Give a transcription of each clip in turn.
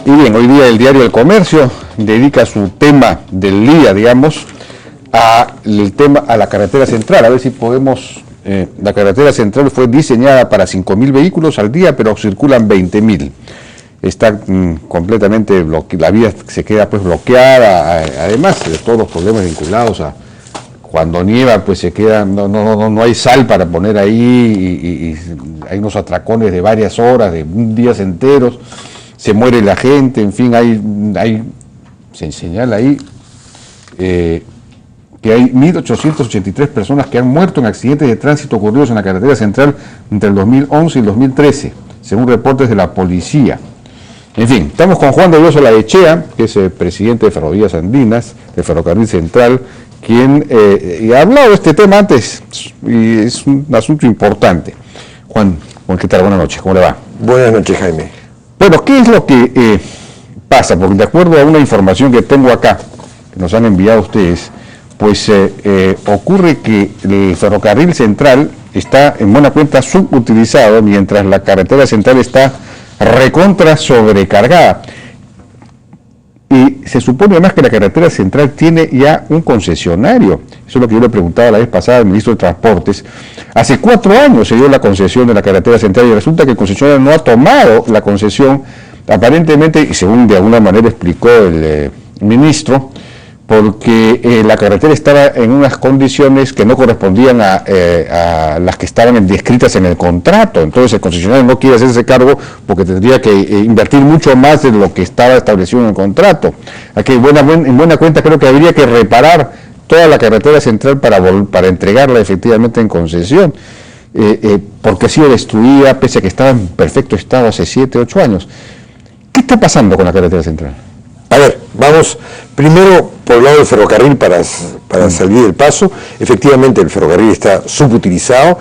Y bien, hoy día el diario El Comercio dedica su tema del día, digamos, a la carretera central. A ver si podemos... la carretera central fue diseñada para 5.000 vehículos al día, pero circulan 20.000. Está completamente bloqueada, la vía se queda pues bloqueada, además de todos los problemas vinculados a cuando nieva, pues se queda, no hay sal para poner ahí y hay unos atracones de varias horas, de días enteros, se muere la gente, en fin, se señala ahí que hay 1.883 personas que han muerto en accidentes de tránsito ocurridos en la carretera central entre el 2011 y el 2013, según reportes de la policía. En fin, estamos con Juan de Dios Olaechea, que es el presidente de Ferrovías Andinas, de Ferrocarril Central, quien ha hablado de este tema antes, y es un asunto importante. Juan, ¿qué tal? Buenas noches, ¿cómo le va? Buenas noches, Jaime. Bueno, ¿qué es lo que pasa? Porque de acuerdo a una información que tengo acá, que nos han enviado ustedes, pues ocurre que el Ferrocarril Central está en buena cuenta subutilizado, mientras la carretera central está recontra sobrecargada. Y se supone además que la carretera central tiene ya un concesionario. Eso es lo que yo le preguntaba la vez pasada al ministro de Transportes. Hace 4 años se dio la concesión de la carretera central y resulta que el concesionario no ha tomado la concesión, aparentemente, y según de alguna manera explicó el ministro, porque la carretera estaba en unas condiciones que no correspondían a las que estaban descritas en el contrato. Entonces el concesionario no quiere hacerse cargo porque tendría que invertir mucho más de lo que estaba establecido en el contrato. Aquí en buena cuenta creo que habría que reparar toda la carretera central para entregarla efectivamente en concesión, porque ha sido destruida pese a que estaba en perfecto estado hace 7, 8 años. ¿Qué está pasando con la carretera central? A ver, vamos primero por el lado del ferrocarril para salir del paso. Efectivamente el ferrocarril está subutilizado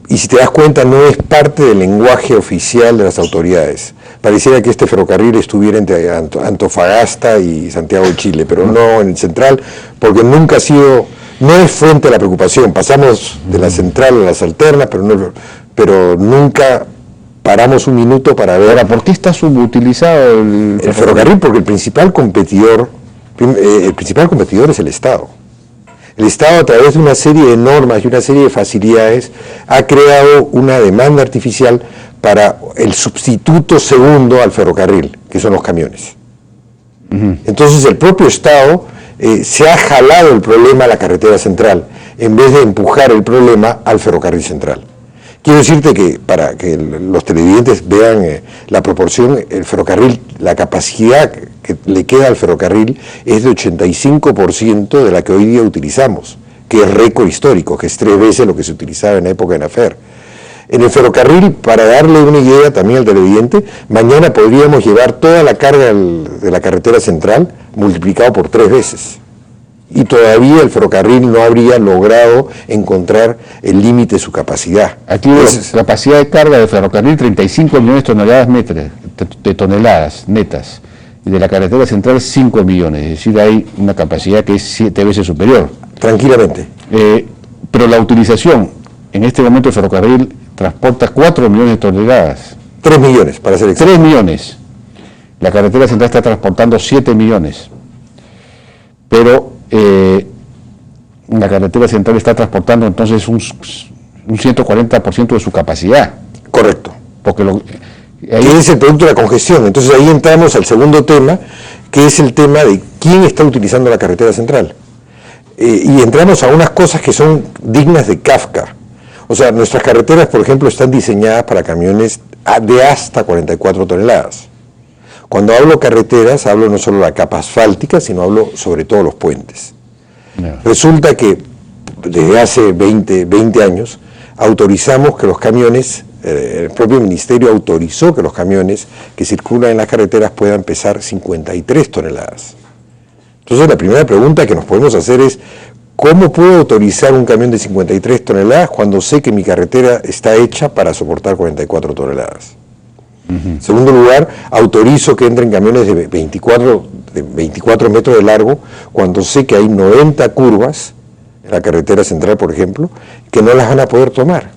y si te das cuenta no es parte del lenguaje oficial de las autoridades. Pareciera que este ferrocarril estuviera entre Antofagasta y Santiago de Chile, pero no en el central, porque nunca ha sido, no es fuente de la preocupación. Pasamos de la central a las alternas, pero nunca paramos un minuto para ver. Ahora, ¿por qué está subutilizado el ferrocarril? Porque el principal competidor es el Estado. El Estado, a través de una serie de normas y una serie de facilidades, ha creado una demanda artificial para el sustituto segundo al ferrocarril, que son los camiones. Entonces el propio Estado se ha jalado el problema a la carretera central, en vez de empujar el problema al ferrocarril central. Quiero decirte que, para que los televidentes vean la proporción, el ferrocarril, la capacidad que le queda al ferrocarril es de 85% de la que hoy día utilizamos, que es récord histórico, que es 3 veces lo que se utilizaba en la época de Nafer. En el ferrocarril, para darle una idea también al televidente, mañana podríamos llevar toda la carga de la carretera central multiplicado por 3 veces. Y todavía el ferrocarril no habría logrado encontrar el límite de su capacidad. Aquí la capacidad de carga del ferrocarril 35 millones de toneladas netas, y de la carretera central 5 millones, es decir, hay una capacidad que es 7 veces superior. Tranquilamente. Pero la utilización, en este momento el ferrocarril transporta 4 millones de toneladas. 3 millones, para ser exacto. 3 millones. La carretera central está transportando 7 millones. Pero la carretera central está transportando entonces un 140% de su capacidad. Correcto. Porque que es el producto de la congestión. Entonces ahí entramos al segundo tema, que es el tema de quién está utilizando la carretera central. Y entramos a unas cosas que son dignas de Kafka. O sea, nuestras carreteras, por ejemplo, están diseñadas para camiones de hasta 44 toneladas. Cuando hablo carreteras, hablo no solo de la capa asfáltica, sino hablo sobre todo los puentes. Resulta que desde hace 20 años autorizamos que los camiones, el propio ministerio autorizó que los camiones que circulan en las carreteras puedan pesar 53 toneladas. Entonces la primera pregunta que nos podemos hacer es, ¿cómo puedo autorizar un camión de 53 toneladas cuando sé que mi carretera está hecha para soportar 44 toneladas? En segundo lugar, autorizo que entren camiones de 24 metros de largo cuando sé que hay 90 curvas en la carretera central, por ejemplo, que no las van a poder tomar.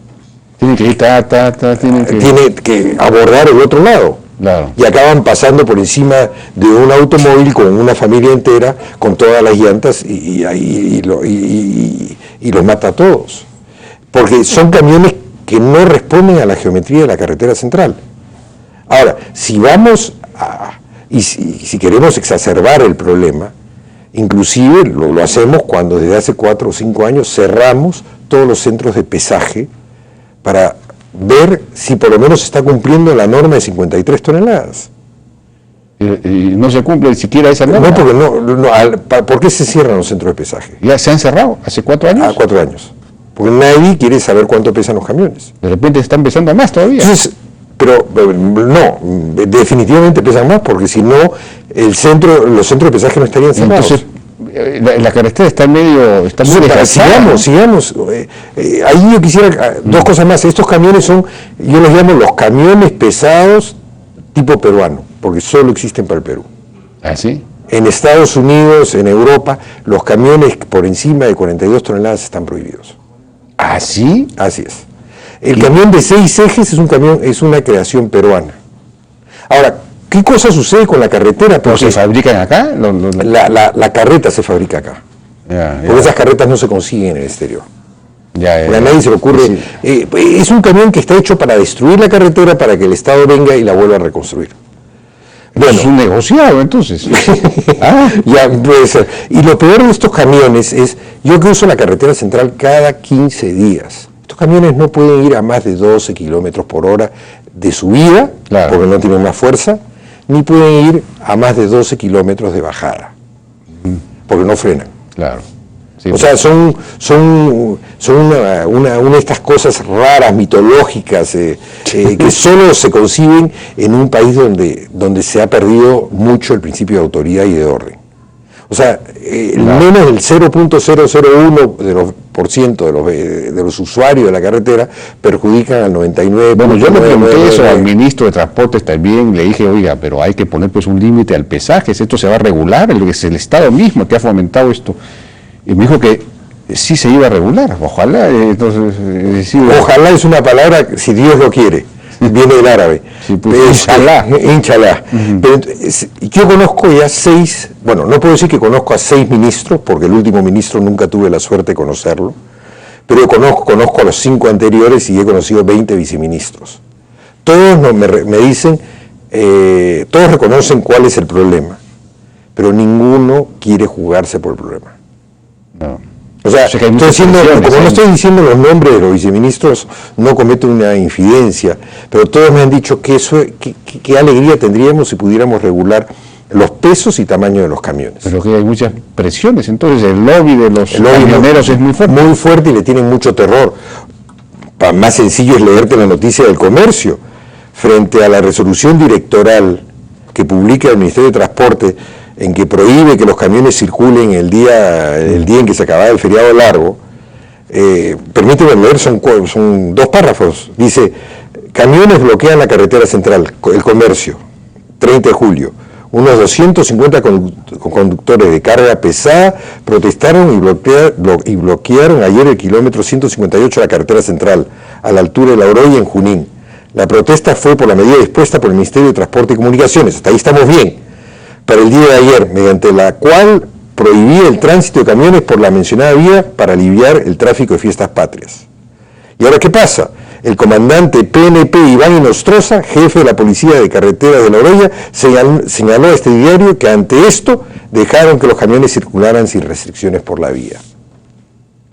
Tiene que ir, tiene que abordar el otro lado. Claro. Y acaban pasando por encima de un automóvil con una familia entera, con todas las llantas, y los mata a todos. Porque son camiones que no responden a la geometría de la carretera central. Ahora, si vamos si queremos exacerbar el problema, inclusive lo hacemos cuando desde hace 4 o 5 años cerramos todos los centros de pesaje para ver si por lo menos se está cumpliendo la norma de 53 toneladas. Y no se cumple ni siquiera esa norma. No, porque ¿por qué se cierran los centros de pesaje? Ya se han cerrado hace 4 años. 4 años. Porque nadie quiere saber cuánto pesan los camiones. De repente se están pesando más todavía. Entonces, pero no, definitivamente pesan más, porque si no, los centros de pesaje no estarían cerrados. Entonces, la carretera está muy desgastada. Sigamos. Ahí yo quisiera, 2 cosas más. Estos camiones yo los llamo los camiones pesados tipo peruano, porque solo existen para el Perú. ¿Ah, sí? En Estados Unidos, en Europa, los camiones por encima de 42 toneladas están prohibidos. ¿Ah, sí? Así es. El camión de 6 ejes es una creación peruana. Ahora, ¿qué cosa sucede con la carretera? ¿Pero se fabrican acá? La carreta se fabrica acá. Porque esas carretas no se consiguen en el exterior. A nadie se le ocurre. Sí. Es un camión que está hecho para destruir la carretera para que el Estado venga y la vuelva a reconstruir. Bueno, es un negociado, entonces. Ya puede ser. Y lo peor de estos camiones es, yo que uso la carretera central cada 15 días. Estos camiones no pueden ir a más de 12 kilómetros por hora de subida, claro, porque no tienen más fuerza, ni pueden ir a más de 12 kilómetros de bajada, porque no frenan. Claro. Sí, o sea, son una de estas cosas raras, mitológicas, que solo se conciben en un país donde se ha perdido mucho el principio de autoridad y de orden. O sea, menos del 0.001% de los usuarios de la carretera perjudican al 99%. Bueno, yo le pregunté eso al ministro de Transportes también, le dije, oiga, pero hay que poner pues un límite al pesaje, esto se va a regular, es el Estado mismo que ha fomentado esto. Y me dijo que sí se iba a regular, ojalá. Entonces, ojalá es una palabra, si Dios lo quiere, viene del árabe. Sí, pues, Inshallah. Pero yo conozco ya 6, bueno, no puedo decir que conozco a 6 ministros, porque el último ministro nunca tuve la suerte de conocerlo, pero conozco a los 5 anteriores y he conocido 20 viceministros. Todos me dicen, todos reconocen cuál es el problema, pero ninguno quiere jugarse por el problema. No. O sea, como no estoy diciendo los nombres de los viceministros, no cometo una infidencia, pero todos me han dicho que qué alegría tendríamos si pudiéramos regular los pesos y tamaño de los camiones. Pero que hay muchas presiones, entonces el lobby de los camioneros es muy fuerte. Muy fuerte y le tienen mucho terror. Más sencillo es leerte la noticia del Comercio, frente a la resolución directoral que publica el Ministerio de Transporte, en que prohíbe que los camiones circulen el día en que se acababa el feriado largo. Permíteme leer, son 2 párrafos. Dice, camiones bloquean la carretera central, el Comercio, 30 de julio. Unos 250 conductores de carga pesada protestaron y bloquearon ayer el kilómetro 158 de la carretera central, a la altura de La Oroya, en Junín. La protesta fue por la medida dispuesta por el Ministerio de Transporte y Comunicaciones. Hasta ahí estamos bien. Para el día de ayer, mediante la cual prohibía el tránsito de camiones por la mencionada vía para aliviar el tráfico de fiestas patrias. ¿Y ahora qué pasa? El comandante PNP Iván Inostroza, jefe de la Policía de Carretera de La Oroya, señaló a este diario que ante esto dejaron que los camiones circularan sin restricciones por la vía.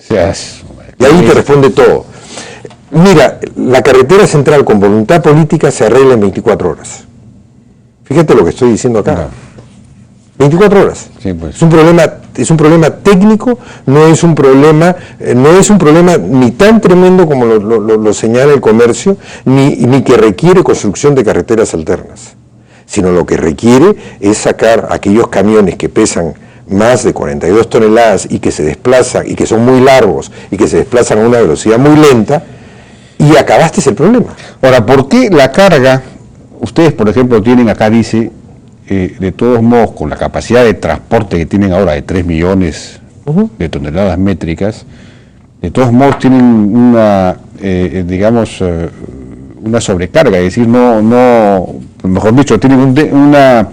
Y ahí te responde todo. Mira, la carretera central con voluntad política se arregla en 24 horas. Fíjate lo que estoy diciendo acá. No. 24 horas. Sí, pues. Es un problema técnico, no es un problema ni tan tremendo como lo señala el Comercio, ni que requiere construcción de carreteras alternas, sino lo que requiere es sacar aquellos camiones que pesan más de 42 toneladas y que se desplazan, y que son muy largos, y que se desplazan a una velocidad muy lenta, y acabaste el problema. Ahora, ¿por qué la carga, ustedes por ejemplo tienen acá, dice, de todos modos, con la capacidad de transporte que tienen ahora de 3 millones de toneladas métricas, de todos modos tienen una una sobrecarga, es decir, mejor dicho, tienen una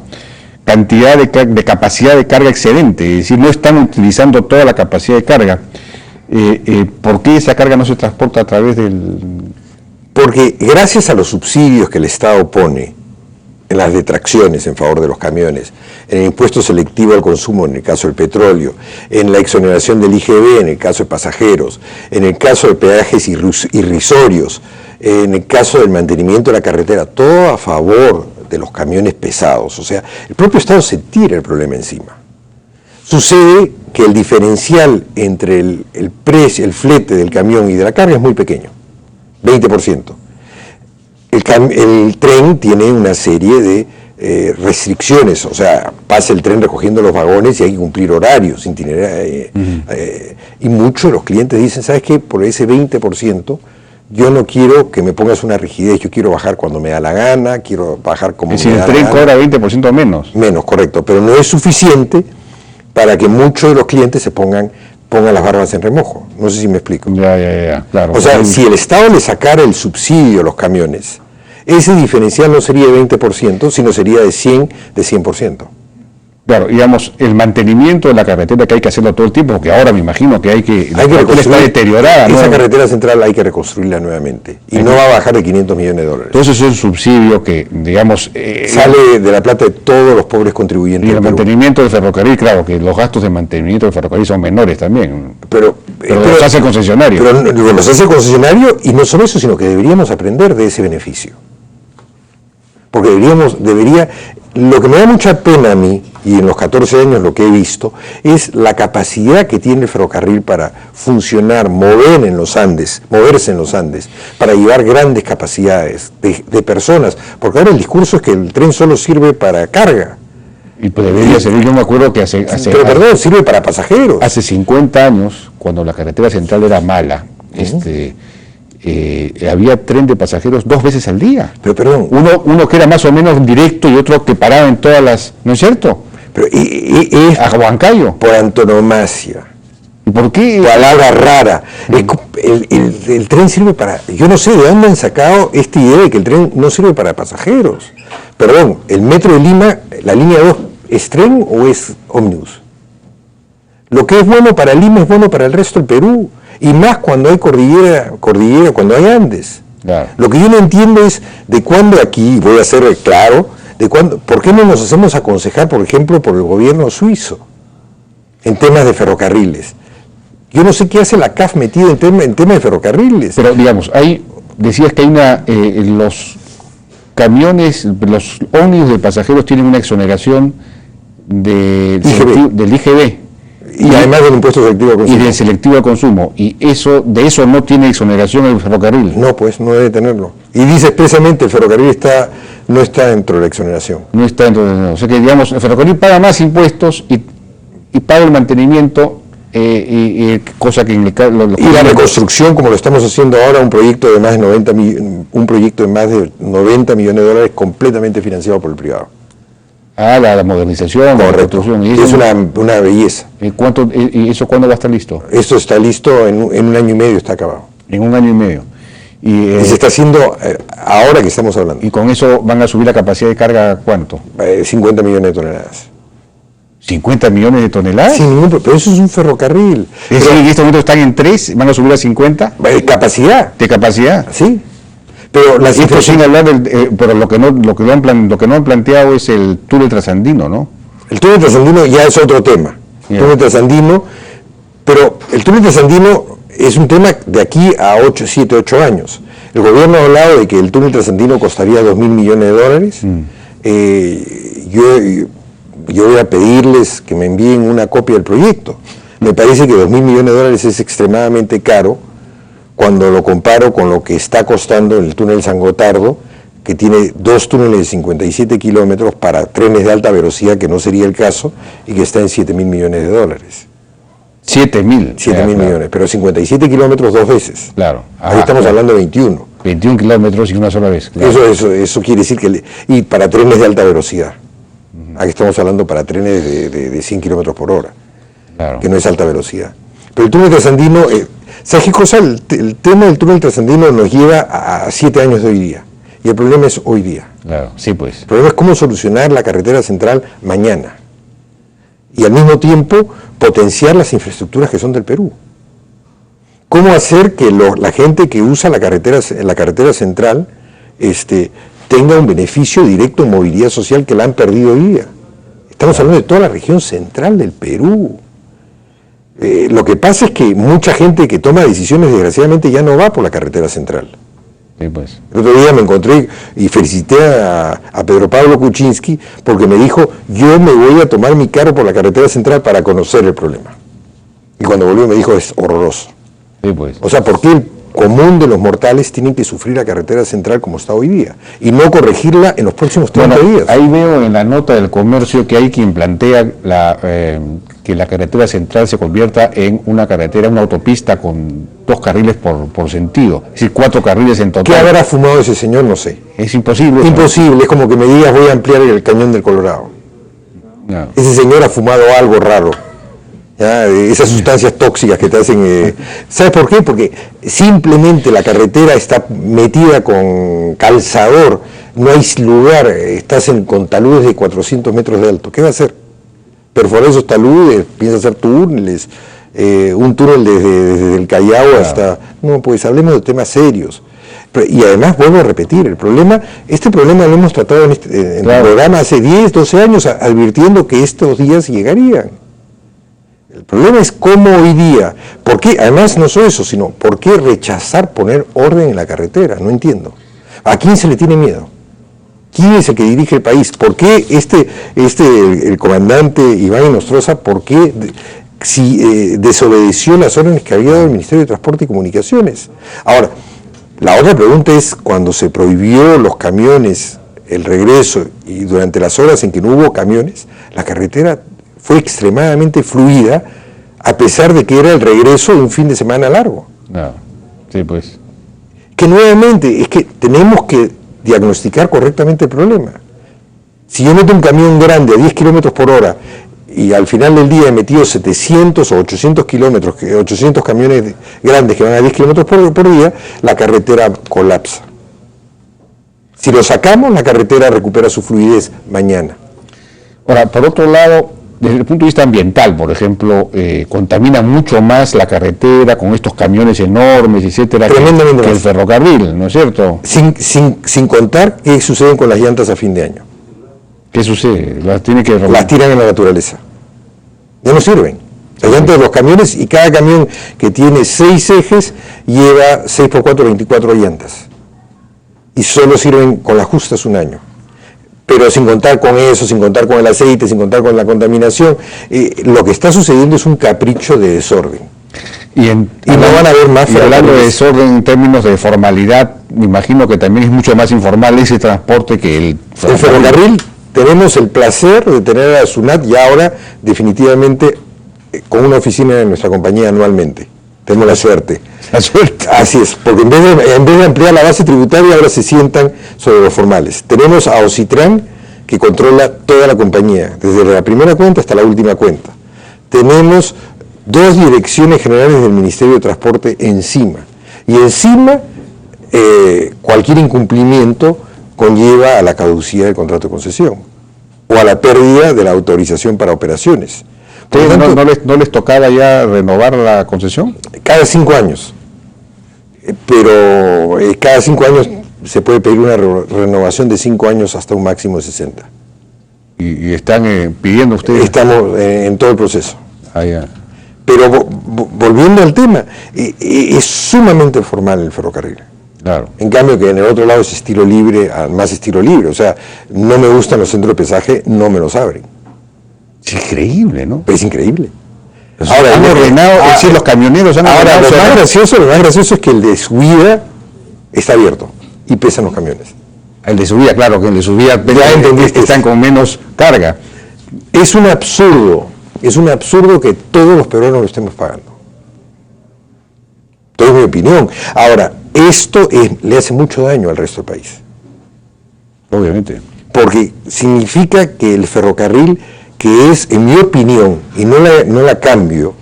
cantidad de capacidad de carga excedente, es decir, no están utilizando toda la capacidad de carga. ¿Por qué esa carga no se transporta a través del...? Porque gracias a los subsidios que el Estado pone en las detracciones en favor de los camiones, en el impuesto selectivo al consumo en el caso del petróleo, en la exoneración del IGB en el caso de pasajeros, en el caso de peajes irrisorios, en el caso del mantenimiento de la carretera, todo a favor de los camiones pesados. O sea, el propio Estado se tira el problema encima. Sucede que el diferencial entre el precio, el flete del camión y de la carga es muy pequeño, 20%. El tren tiene una serie de restricciones, o sea, pasa el tren recogiendo los vagones y hay que cumplir horarios, itinerario, y muchos de los clientes dicen, ¿sabes qué? Por ese 20% yo no quiero que me pongas una rigidez, yo quiero bajar cuando me da la gana, quiero bajar como me da la gana. Es decir, el tren cobra 20% menos. Menos, correcto, pero no es suficiente para que muchos de los clientes se pongan las barbas en remojo. No sé si me explico. Ya, claro. O sea, si el Estado le sacara el subsidio a los camiones, ese diferencial no sería de 20%, sino sería de 100%. Claro, digamos, el mantenimiento de la carretera que hay que hacerlo todo el tiempo, porque ahora me imagino que la carretera está deteriorada, ¿no? Esa carretera central hay que reconstruirla nuevamente y no va a bajar de $500 millones. Entonces es un subsidio que, digamos... sale de la plata de todos los pobres contribuyentes. Y el mantenimiento del ferrocarril, claro, que los gastos de mantenimiento del ferrocarril son menores también. Pero los hace el concesionario. Pero los hace el concesionario, y no solo eso, sino que deberíamos aprender de ese beneficio. Porque lo que me da mucha pena a mí, y en los 14 años lo que he visto, es la capacidad que tiene el ferrocarril para funcionar, moverse en los Andes, para llevar grandes capacidades de personas, porque ahora el discurso es que el tren solo sirve para carga. Y pues debería servir, yo me acuerdo que sirve para pasajeros. Hace 50 años, cuando la carretera central era mala, había tren de pasajeros 2 veces al día. Pero perdón. Uno que era más o menos directo y otro que paraba en todas las... ¿No es cierto? Pero es a Huancayo. Por antonomasia. ¿Y por qué? Palabra rara. El tren sirve para... Yo no sé de dónde han sacado esta idea de que el tren no sirve para pasajeros. Perdón, ¿el metro de Lima, la línea 2, es tren o es ómnibus? Lo que es bueno para Lima es bueno para el resto del Perú. Y más cuando hay cordillera, cuando hay Andes. Claro. Lo que yo no entiendo es de cuándo aquí, voy a ser claro, ¿por qué no nos hacemos aconsejar, por ejemplo, por el gobierno suizo en temas de ferrocarriles? Yo no sé qué hace la CAF metida en temas de ferrocarriles. Pero digamos, decías que hay los camiones, los ómnibus de pasajeros tienen una exoneración del IGB. Y además del impuesto selectivo al consumo. Y del selectivo al consumo. Y de eso no tiene exoneración el ferrocarril. No, pues no debe tenerlo. Y dice expresamente el ferrocarril no está dentro de la exoneración. No está dentro de la... O sea que, digamos, el ferrocarril paga más impuestos y paga el mantenimiento, cosa que en el caso... Y la reconstrucción, como lo estamos haciendo ahora, un proyecto de más de 90 millones de dólares completamente financiado por el privado. La modernización, la reconstrucción. Es una belleza. ¿Y eso cuándo va a estar listo? Esto está listo, en un año y medio está acabado. En un año y medio. Y se está haciendo ahora que estamos hablando. ¿Y con eso van a subir la capacidad de carga cuánto? 50 millones de toneladas. ¿50 millones de toneladas? Sin ningún problema, pero eso es un ferrocarril. Es decir, en este momento están en 3, van a subir a 50. ¿Capacidad? ¿De capacidad? Sí. Pero esto sin hablar pero lo que no han planteado es el túnel trasandino, ¿no? El túnel trasandino ya es otro tema. El túnel trasandino, pero el túnel trasandino es un tema de aquí a 7, 8 años. El gobierno ha hablado de que el túnel trasandino costaría $2.000 millones. Yo voy a pedirles que me envíen una copia del proyecto. Me parece que $2.000 millones es extremadamente caro cuando lo comparo con lo que está costando el túnel San Gotardo, que tiene 2 túneles de 57 kilómetros para trenes de alta velocidad, que no sería el caso, y que está en $7.000 millones. 7.000. 7.000 millones, pero 57 kilómetros 2 veces. Claro. Ahí estamos hablando de 21. 21 kilómetros y una sola vez. Claro. Eso quiere decir que... Y para trenes de alta velocidad. Aquí estamos hablando para trenes de 100 kilómetros por hora, claro, que no es alta velocidad. Pero el túnel trasandino... ¿Sabes qué cosa? El tema del túnel trasandino nos lleva a 7 años de hoy día. Y el problema es hoy día. Claro, sí, pues. El problema es cómo solucionar la carretera central mañana. Y al mismo tiempo potenciar las infraestructuras que son del Perú. ¿Cómo hacer que la gente que usa la carretera central tenga un beneficio directo en movilidad social que la han perdido hoy día? Estamos hablando de toda la región central del Perú. Lo que pasa es que mucha gente que toma decisiones, desgraciadamente, ya no va por la carretera central. Sí, pues. El otro día me encontré y felicité a Pedro Pablo Kuczynski porque me dijo, yo me voy a tomar mi carro por la carretera central para conocer el problema. Y cuando volvió me dijo, es horroroso. Sí, pues. O sea, ¿por qué el común de los mortales tienen que sufrir la carretera central como está hoy día? Y no corregirla en los próximos 30 días. Ahí veo en la nota del comercio que hay quien plantea que la carretera central se convierta en una carretera, una autopista con 2 carriles por sentido, es decir, 4 carriles en total. ¿Qué habrá fumado ese señor? No sé. Es imposible. Imposible, es como que me digas voy a ampliar el cañón del Colorado. No. Ese señor ha fumado algo raro. ¿Ya? Esas sustancias tóxicas que te hacen... ¿Sabes por qué? Porque simplemente la carretera está metida con calzador, no hay lugar, estás con taludes de 400 metros de alto. ¿Qué va a hacer? Perforar esos taludes, piensa hacer túneles, un túnel desde el Callao hasta... No, pues hablemos de temas serios. Y además, vuelvo a repetir, este problema lo hemos tratado en el programa hace 10, 12 años, advirtiendo que estos días llegarían. El problema es cómo hoy día, ¿por qué? Además no solo eso, sino ¿por qué rechazar poner orden en la carretera? No entiendo. ¿A quién se le tiene miedo? ¿Quién es el que dirige el país? ¿Por qué el comandante Iván Inostroza, por qué desobedeció las órdenes que había dado el Ministerio de Transporte y Comunicaciones? Ahora, la otra pregunta es, cuando se prohibió los camiones, el regreso, y durante las horas en que no hubo camiones, la carretera fue extremadamente fluida, a pesar de que era el regreso de un fin de semana largo. No, sí, pues. Que nuevamente, es que tenemos que diagnosticar correctamente el problema. Si yo meto un camión grande a 10 kilómetros por hora y al final del día he metido 700 o 800 kilómetros, 800 camiones grandes que van a 10 kilómetros por día, la carretera colapsa. Si lo sacamos, la carretera recupera su fluidez mañana. Ahora, por otro lado, desde el punto de vista ambiental, por ejemplo, contamina mucho más la carretera con estos camiones enormes, etcétera, que el ferrocarril, ¿no es cierto? Sin contar qué sucede con las llantas a fin de año. ¿Qué sucede? Las tiran en la naturaleza. Ya no sirven. Las llantas de los camiones, y cada camión que tiene 6 ejes lleva 6x4, 24 llantas. Y solo sirven con las justas un año. Pero sin contar con eso, sin contar con el aceite, sin contar con la contaminación, lo que está sucediendo es un capricho de desorden. Y no van a haber más. Y hablando de desorden en términos de formalidad, me imagino que también es mucho más informal ese transporte que el ferrocarril. Tenemos el placer de tener a SUNAT ya ahora definitivamente con una oficina de nuestra compañía anualmente. Tenemos la suerte. La suerte. Así es, porque en vez de ampliar la base tributaria, ahora se sientan sobre los formales. Tenemos a Ocitran, que controla toda la compañía, desde la primera cuenta hasta la última cuenta. Tenemos 2 direcciones generales del Ministerio de Transporte encima. Y encima, cualquier incumplimiento conlleva a la caducidad del contrato de concesión o a la pérdida de la autorización para operaciones. ¿No les tocaba ya renovar la concesión? Cada 5 años. Pero cada 5 años se puede pedir una renovación de 5 años hasta un máximo de 60. ¿Y están pidiendo ustedes? Estamos en todo el proceso. Ya. Pero volviendo al tema, es sumamente formal el ferrocarril. Claro. En cambio que en el otro lado es estilo libre, más estilo libre. O sea, no me gustan los centros de pesaje, no me los abren. Es increíble, ¿no? Es increíble. Ahora han ordenado, es decir, los camioneros han ordenado. Ahora, lo más gracioso es que el de subida está abierto y pesan los camiones. El de subida, claro, que el de subida están con menos carga. Es un absurdo que todos los peruanos lo estemos pagando. Toda mi opinión. Ahora, esto le hace mucho daño al resto del país. Obviamente. Porque significa que el ferrocarril, que es, en mi opinión, y no la cambio,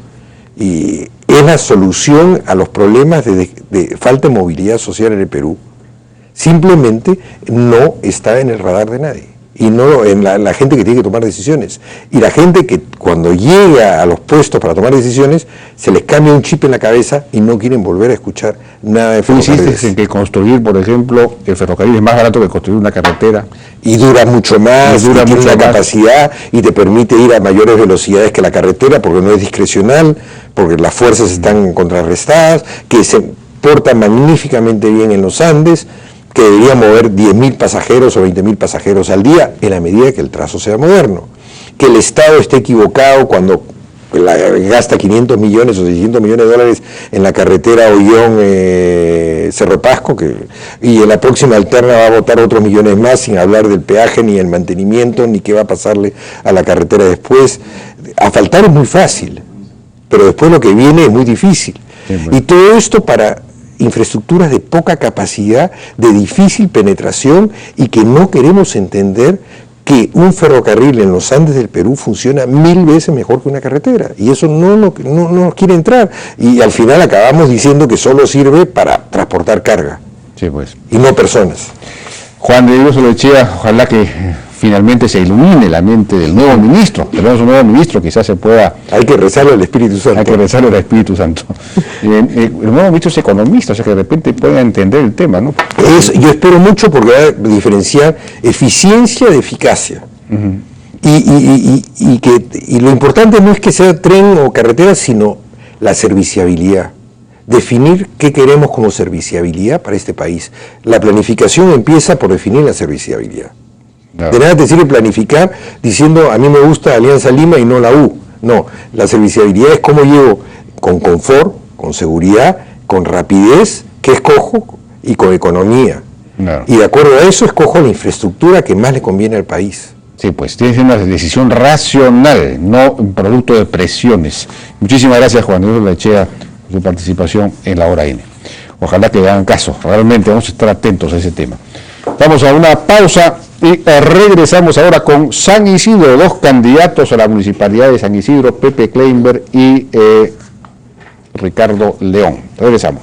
y es la solución a los problemas de falta de movilidad social en el Perú. Simplemente no está en el radar de nadie. Y no en la gente que tiene que tomar decisiones. Y la gente que cuando llega a los puestos para tomar decisiones, se les cambia un chip en la cabeza y no quieren volver a escuchar nada de ferrocarriles. ¿Insistes en que construir, por ejemplo, el ferrocarril es más barato que construir una carretera? Y dura mucho más, y tiene una capacidad y te permite ir a mayores velocidades que la carretera porque no es discrecional, porque las fuerzas están contrarrestadas, que se porta magníficamente bien en los Andes, que debería mover 10.000 pasajeros o 20.000 pasajeros al día en la medida que el trazo sea moderno. Que el Estado esté equivocado cuando gasta 500 millones o 600 millones de dólares en la carretera Ollón-Cerro Pasco, y en la próxima alterna va a botar otros millones más, sin hablar del peaje, ni el mantenimiento, ni qué va a pasarle a la carretera después. Asfaltar es muy fácil, pero después lo que viene es muy difícil. Sí, bueno. Y todo esto para infraestructuras de poca capacidad, de difícil penetración, y que no queremos entender que un ferrocarril en los Andes del Perú funciona 1000 veces mejor que una carretera, y eso no nos quiere entrar, y al final acabamos diciendo que solo sirve para transportar carga, sí, pues, y no personas. Juan de Dios Olechea, ojalá que finalmente se ilumine la mente del nuevo ministro. Tenemos un nuevo ministro, quizás se pueda... Hay que rezarle al Espíritu Santo. Hay que rezarle al Espíritu Santo. El nuevo ministro es economista, o sea que de repente pueda entender el tema, ¿no? Yo espero mucho porque va a diferenciar eficiencia de eficacia. Y lo importante no es que sea tren o carretera, sino la serviciabilidad. Definir qué queremos como serviciabilidad para este país. La planificación empieza por definir la serviciabilidad. No. De nada te sirve planificar diciendo a mí me gusta Alianza Lima y no la U. No, la serviciabilidad es cómo llego con confort, con seguridad, con rapidez, qué escojo y con economía. No. Y de acuerdo a eso escojo la infraestructura que más le conviene al país. Sí, pues tiene que ser una decisión racional, no un producto de presiones. Muchísimas gracias, Juan Diego Olechea, por su participación en La Hora N. Ojalá que hagan caso, realmente vamos a estar atentos a ese tema. Vamos a una pausa y regresamos ahora con San Isidro, 2 candidatos a la municipalidad de San Isidro, Pepe Kleinberg y Ricardo León. Regresamos.